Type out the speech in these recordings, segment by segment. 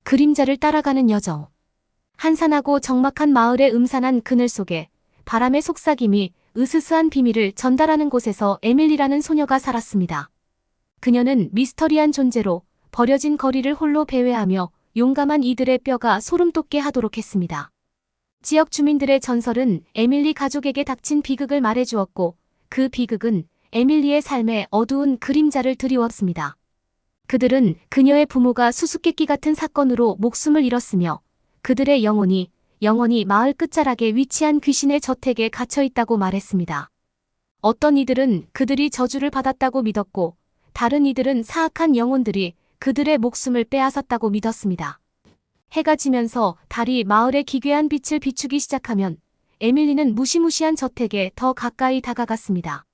그림자를 따라가는 여정. 한산하고 적막한 마을의 음산한 그늘 속에 바람의 속삭임이 으스스한 비밀을 전달하는 곳에서 에밀리라는 소녀가 살았습니다. 그녀는 미스터리한 존재로 버려진 거리를 홀로 배회하며 용감한 이들의 뼈가 소름 돋게 하도록 했습니다. 지역 주민들의 전설은 에밀리 가족에게 닥친 비극을 말해주었고 그 비극은 에밀리의 삶에 어두운 그림자를 드리웠습니다. 그들은 그녀의 부모가 수수께끼 같은 사건으로 목숨을 잃었으며 그들의 영혼이 마을 끝자락에 위치한 귀신의 저택에 갇혀 있다고 말했습니다. 어떤 이들은 그들이 저주를 받았다고 믿었고 다른 이들은 사악한 영혼들이 그들의 목숨을 빼앗았다고 믿었습니다. 해가 지면서 달이 마을의 기괴한 빛을 비추기 시작하면 에밀리는 무시무시한 저택에 더 가까이 다가갔습니다.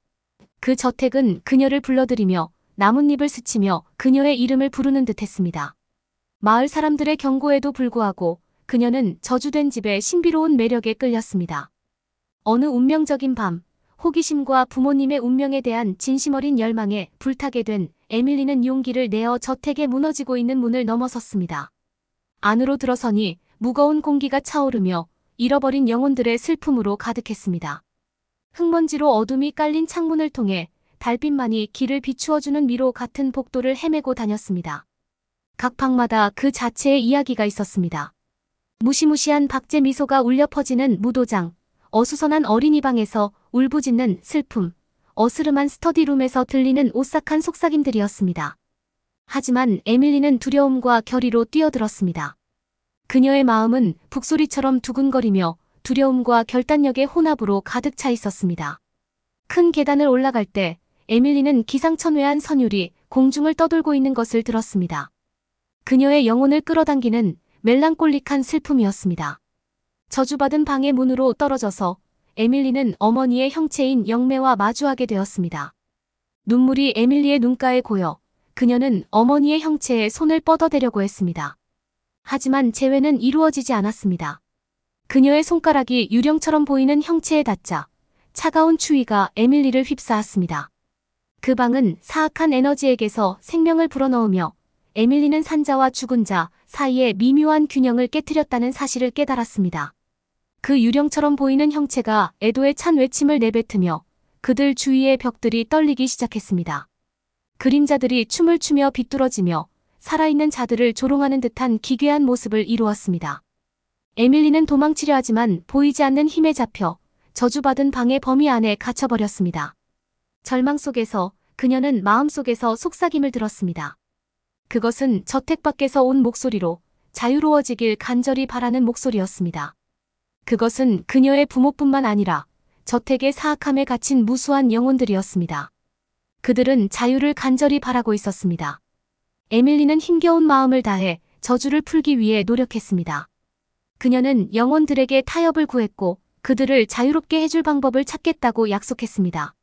그 저택은 그녀를 불러들이며 나뭇잎을 스치며 그녀의 이름을 부르는 듯했습니다. 마을 사람들의 경고에도 불구하고 그녀는 저주된 집의 신비로운 매력에 끌렸습니다. 어느 운명적인 밤, 호기심과 부모님의 운명에 대한 진심 어린 열망에 불타게 된 에밀리는 용기를 내어 저택에 무너지고 있는 문을 넘어섰습니다. 안으로 들어서니 무거운 공기가 차오르며 잃어버린 영혼들의 슬픔으로 가득했습니다. 흙먼지로 어둠이 깔린 창문을 통해 달빛만이 길을 비추어주는 미로 같은 복도를 헤매고 다녔습니다. 각 방마다 그 자체의 이야기가 있었습니다. 무시무시한 박제 미소가 울려 퍼지는 무도장, 어수선한 어린이방에서 울부짖는 슬픔, 어스름한 스터디룸에서 들리는 오싹한 속삭임들이었습니다. 하지만 에밀리는 두려움과 결의로 뛰어들었습니다. 그녀의 마음은 북소리처럼 두근거리며 두려움과 결단력의 혼합으로 가득 차 있었습니다. 큰 계단을 올라갈 때 에밀리는 기상천외한 선율이 공중을 떠돌고 있는 것을 들었습니다. 그녀의 영혼을 끌어당기는 멜랑콜릭한 슬픔이었습니다. 저주받은 방의 문으로 떨어져서 에밀리는 어머니의 형체인 영매와 마주하게 되었습니다. 눈물이 에밀리의 눈가에 고여 그녀는 어머니의 형체에 손을 뻗어대려고 했습니다. 하지만 재회는 이루어지지 않았습니다. 그녀의 손가락이 유령처럼 보이는 형체에 닿자 차가운 추위가 에밀리를 휩싸았습니다. 그 방은 사악한 에너지에게서 생명을 불어넣으며 에밀리는 산자와 죽은 자 사이의 미묘한 균형을 깨트렸다는 사실을 깨달았습니다. 그 유령처럼 보이는 형체가 애도에 찬 외침을 내뱉으며 그들 주위의 벽들이 떨리기 시작했습니다. 그림자들이 춤을 추며 비뚤어지며 살아있는 자들을 조롱하는 듯한 기괴한 모습을 이루었습니다. 에밀리는 도망치려 하지만 보이지 않는 힘에 잡혀 저주받은 방의 범위 안에 갇혀버렸습니다. 절망 속에서 그녀는 마음속에서 속삭임을 들었습니다. 그것은 저택 밖에서 온 목소리로 자유로워지길 간절히 바라는 목소리였습니다. 그것은 그녀의 부모뿐만 아니라 저택의 사악함에 갇힌 무수한 영혼들이었습니다. 그들은 자유를 간절히 바라고 있었습니다. 에밀리는 힘겨운 마음을 다해 저주를 풀기 위해 노력했습니다. 그녀는 영혼들에게 타협을 구했고 그들을 자유롭게 해줄 방법을 찾겠다고 약속했습니다.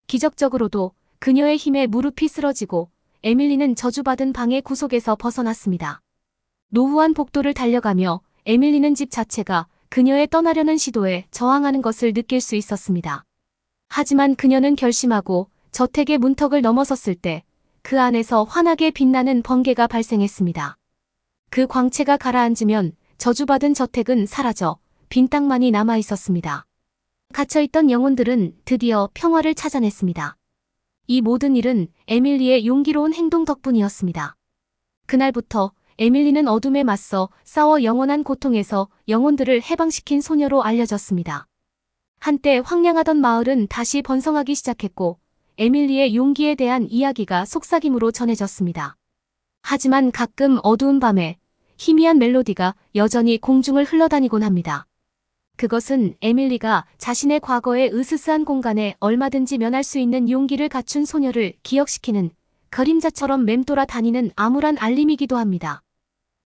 기적적으로도 그녀의 힘에 무릎이 쓰러지고 에밀리는 저주받은 방의 구속에서 벗어났습니다. 노후한 복도를 달려가며 에밀리는 집 자체가 그녀의 떠나려는 시도에 저항하는 것을 느낄 수 있었습니다. 하지만 그녀는 결심하고 저택의 문턱을 넘어섰을 때 그 안에서 환하게 빛나는 번개가 발생했습니다. 그 광채가 가라앉으면 저주받은 저택은 사라져 빈 땅만이 남아 있었습니다. 갇혀있던 영혼들은 드디어 평화를 찾아냈습니다. 이 모든 일은 에밀리의 용기로운 행동 덕분이었습니다. 그날부터 에밀리는 어둠에 맞서 싸워 영원한 고통에서 영혼들을 해방시킨 소녀로 알려졌습니다. 한때 황량하던 마을은 다시 번성하기 시작했고 에밀리의 용기에 대한 이야기가 속삭임으로 전해졌습니다. 하지만 가끔 어두운 밤에 희미한 멜로디가 여전히 공중을 흘러다니곤 합니다. 그것은 에밀리가 자신의 과거의 으스스한 공간에 얼마든지 면할 수 있는 용기를 갖춘 소녀를 기억시키는 그림자처럼 맴돌아 다니는 암울한 알림이기도 합니다.